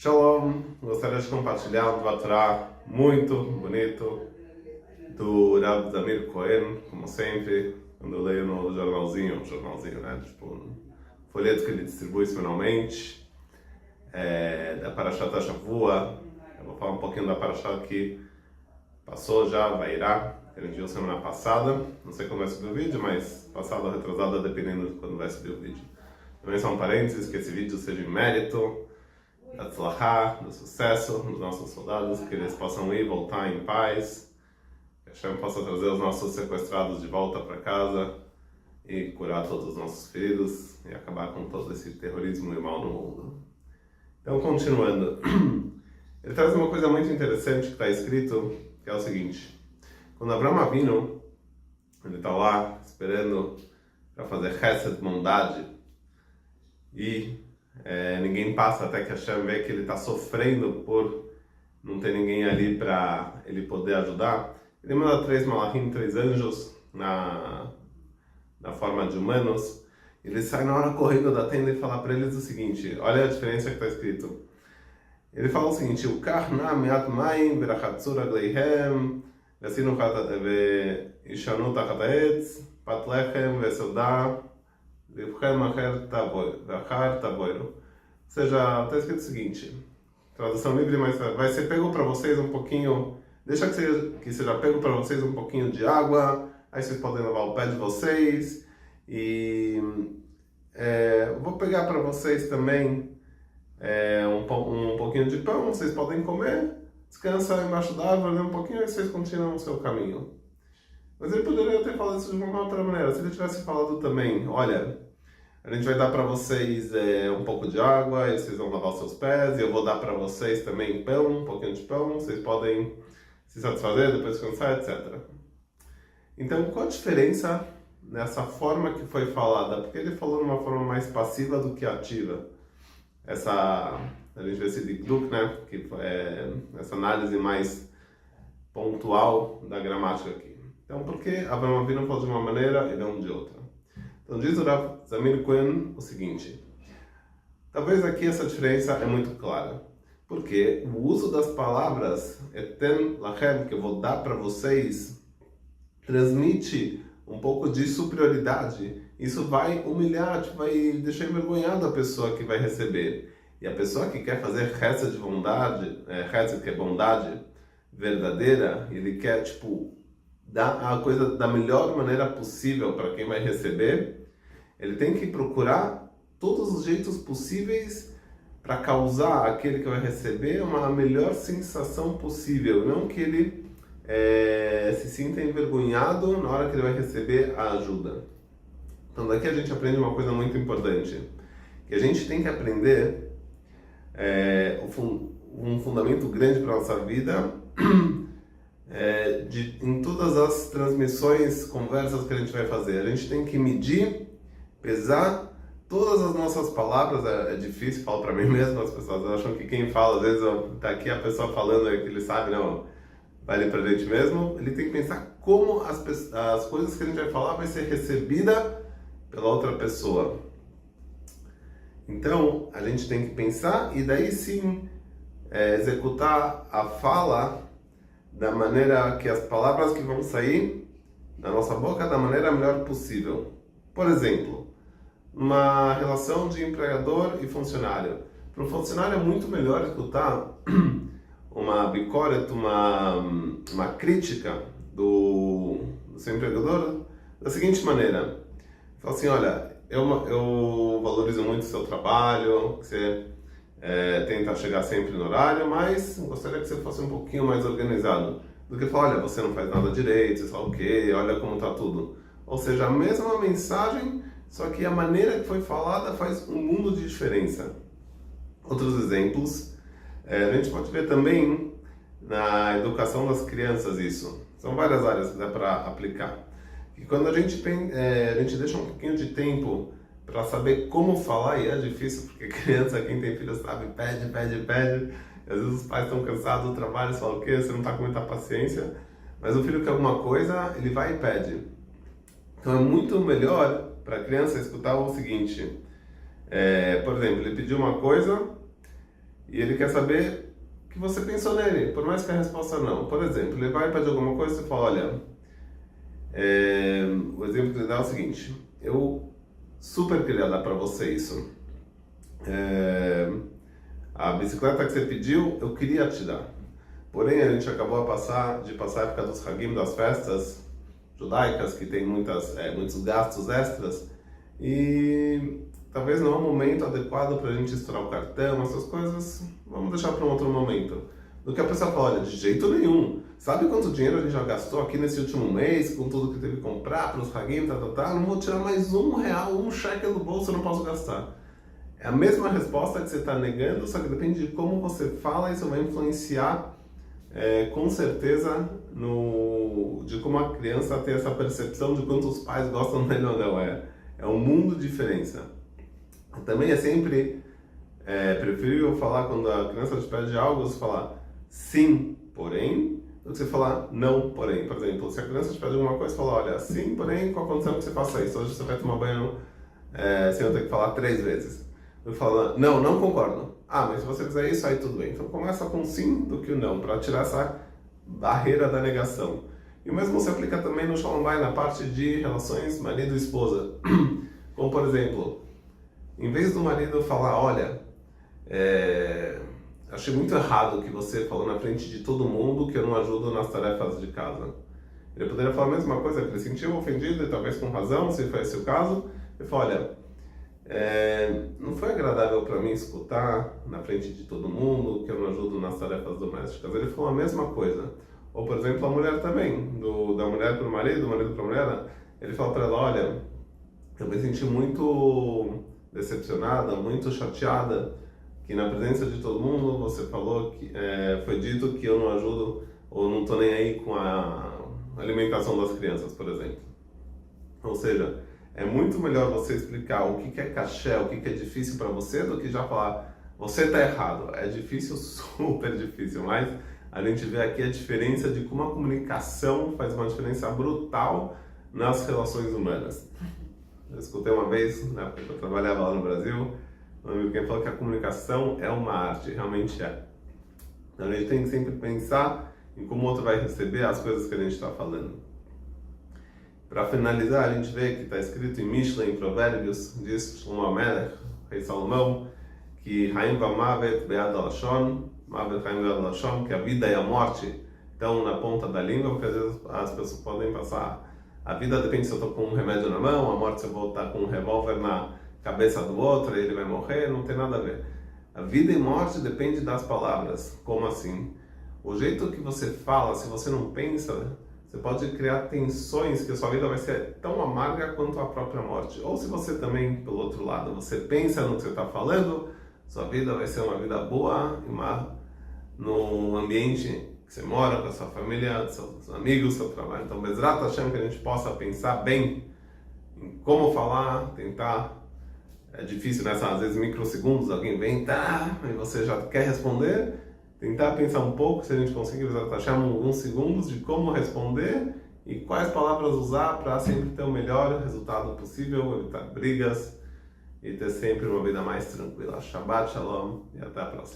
Shalom! Gostaria de compartilhar um Dvatorá muito bonito do Rav Zamir Cohen, como sempre, quando eu leio no jornalzinho, né? Tipo, um folheto que ele distribui semanalmente, da Parashat Shavua. Eu vou falar um pouquinho da Parashat que passou já, Vairá, que a gente viu semana passada. Não sei quando vai subir o vídeo, mas passada ou retrasada, dependendo de quando vai subir o vídeo. Também só um parênteses, que esse vídeo seja em mérito da tzlachá, do sucesso dos nossos soldados, que eles possam ir, voltar em paz, que a Hashem possa trazer os nossos sequestrados de volta para casa e curar todos os nossos feridos e acabar com todo esse terrorismo e mal no mundo. Então, continuando, ele traz uma coisa muito interessante que está escrito, que é o seguinte: quando Avraham Avinu, ele está lá esperando para fazer chesed, bondade, e ninguém passa até que Hashem vê que ele está sofrendo por não ter ninguém ali para ele poder ajudar. Ele manda 3 malachim, 3 anjos na forma de humanos. Ele sai na hora correndo da tenda e fala para eles o seguinte: olha a diferença que está escrito. Ele fala o seguinte: o karna meat maim verachatzur agleihem vesinu veishanu tachat haetz pat lechem vesodah. Ou seja, está escrito o seguinte, tradução livre, mas vai ser pego para vocês um pouquinho, deixa que seja pego para vocês um pouquinho de água, aí vocês podem lavar o pé de vocês, e vou pegar para vocês também um pouquinho de pão, vocês podem comer, descansar embaixo da árvore um pouquinho e vocês continuam o seu caminho. Mas ele poderia ter falado isso de uma outra maneira. Se ele tivesse falado também, olha, a gente vai dar para vocês um pouco de água, e vocês vão lavar os seus pés, e eu vou dar para vocês também pão, um pouquinho de pão, vocês podem se satisfazer, depois descansar, etc. Então, qual a diferença nessa forma que foi falada? Porque ele falou de uma forma mais passiva do que ativa. A gente vê esse dikduk, né? Que é essa análise mais pontual da gramática aqui. Então, por que Avraham Avinu falou de uma maneira e não de outra? Então, diz o Rav Zamir Cohen o seguinte: talvez aqui essa diferença é muito clara, porque o uso das palavras Eten Lachem, que eu vou dar para vocês, transmite um pouco de superioridade. Isso vai humilhar, vai deixar envergonhado a pessoa que vai receber. E a pessoa que quer fazer chesed de bondade, chesed que é bondade verdadeira, ele quer, dar a coisa da melhor maneira possível para quem vai receber. Ele tem que procurar todos os jeitos possíveis para causar aquele que vai receber uma melhor sensação possível, não que ele se sinta envergonhado na hora que ele vai receber a ajuda. Então daqui a gente aprende uma coisa muito importante, que a gente tem que aprender um fundamento grande para a nossa vida, em todas as transmissões, conversas que a gente vai fazer. A gente tem que medir, pesar todas as nossas palavras. É difícil, falo para mim mesmo, as pessoas acham que quem fala, às vezes tá aqui a pessoa falando que ele sabe, não, vale pra gente mesmo. Ele tem que pensar como as coisas que a gente vai falar vai ser recebida pela outra pessoa. Então, a gente tem que pensar e daí sim executar a fala da maneira que as palavras que vão sair da nossa boca da maneira melhor possível. Por exemplo, uma relação de empregador e funcionário. Para o funcionário é muito melhor escutar uma bikoret, uma crítica do seu empregador da seguinte maneira: fala assim, olha, eu valorizo muito o seu trabalho, que você tenta chegar sempre no horário, mas gostaria que você fosse um pouquinho mais organizado. Do que falar, olha, você não faz nada direito, você fala o quê, olha como está tudo. Ou seja, a mesma mensagem, só que a maneira que foi falada faz um mundo de diferença. Outros exemplos, a gente pode ver também na educação das crianças isso. São várias áreas que dá para aplicar. E quando a gente deixa um pouquinho de tempo para saber como falar, e é difícil porque criança, quem tem filho sabe, pede, e às vezes os pais estão cansados do trabalho e falam o quê? Você não está com muita paciência, mas o filho quer alguma coisa, ele vai e pede. Então é muito melhor para a criança escutar o seguinte: por exemplo, ele pediu uma coisa E ele quer saber que você pensou nele, por mais que a resposta não. Por exemplo, ele vai pedir alguma coisa e você fala, olha, o exemplo que ele dá é o seguinte, eu super queria dar para você isso. A bicicleta que você pediu, eu queria te dar. Porém, a gente acabou de passar a época dos Hagim, das festas judaicas, que tem muitos gastos extras, e talvez não é o momento adequado para a gente estourar o cartão, essas coisas, vamos deixar para um outro momento. Do que a pessoa fala, olha, de jeito nenhum. Sabe quanto dinheiro a gente já gastou aqui nesse último mês, com tudo que teve que comprar para os Hagim, não vou tirar mais R$1, um cheque do bolso, eu não posso gastar. É a mesma resposta que você está negando, só que depende de como você fala, isso vai influenciar com certeza de como a criança tem essa percepção de quanto os pais gostam dele ou não. É um mundo de diferença. Também é sempre preferível falar quando a criança te pede algo, você falar sim, porém, do que você falar não, porém. Por exemplo, se a criança te pede alguma coisa, você fala, olha, sim, porém, com a condição que você faça isso. Hoje você vai tomar banho sem eu ter que falar 3 vezes. Eu falo, não concordo. Ah, mas se você fizer isso, aí tudo bem. Então começa com sim do que o não, para tirar essa barreira da negação. E o mesmo se aplica também no Shalom Bay, na parte de relações marido e esposa. Como, por exemplo, em vez do marido falar, olha, achei muito errado o que você falou na frente de todo mundo que eu não ajudo nas tarefas de casa. Ele poderia falar a mesma coisa, que ele se sentiu ofendido e talvez com razão, se foi esse o caso. Ele fala, olha, não foi agradável para mim escutar na frente de todo mundo que eu não ajudo nas tarefas domésticas. Ele falou a mesma coisa. Ou, por exemplo, a mulher também, da mulher para o marido, do marido para a mulher, ele fala para ela, olha, eu me senti muito decepcionada, muito chateada, que na presença de todo mundo você falou que foi dito que eu não ajudo ou não estou nem aí com a alimentação das crianças, por exemplo. Ou seja, é muito melhor você explicar o que é caché, o que é difícil para você, do que já falar, você está errado. É difícil, super difícil, mas a gente vê aqui a diferença de como a comunicação faz uma diferença brutal nas relações humanas. Eu escutei uma vez, na época que eu trabalhava lá no Brasil, um amigo que falou que a comunicação é uma arte, realmente é. Então a gente tem que sempre pensar em como o outro vai receber as coisas que a gente está falando. Para finalizar, a gente vê que está escrito em Mishlei, em Provérbios, diz Shlomo Amelech, rei Salomão, que Haim v'Mavet be'ad lashon, Mavet Haim be'ad lashon, que a vida e a morte estão na ponta da língua, porque às vezes as pessoas podem passar. A vida depende se eu estou com um remédio na mão, a morte se eu vou estar com um revólver na cabeça do outro, ele vai morrer, não tem nada a ver. A vida e morte depende das palavras. Como assim? O jeito que você fala, se você não pensa, você pode criar tensões que a sua vida vai ser tão amarga quanto a própria morte. Ou se você também, pelo outro lado, você pensa no que você está falando, sua vida vai ser uma vida boa, no ambiente que você mora, com a sua família, seus amigos, seu trabalho. Então, Bezrat Hashem, que a gente possa pensar bem em como falar, tentar. É difícil, né? Às vezes, microsegundos, alguém vem, e você já quer responder. Tentar pensar um pouco, se a gente conseguir achar alguns segundos de como responder e quais palavras usar para sempre ter o melhor resultado possível, evitar brigas e ter sempre uma vida mais tranquila. Shabbat Shalom e até a próxima.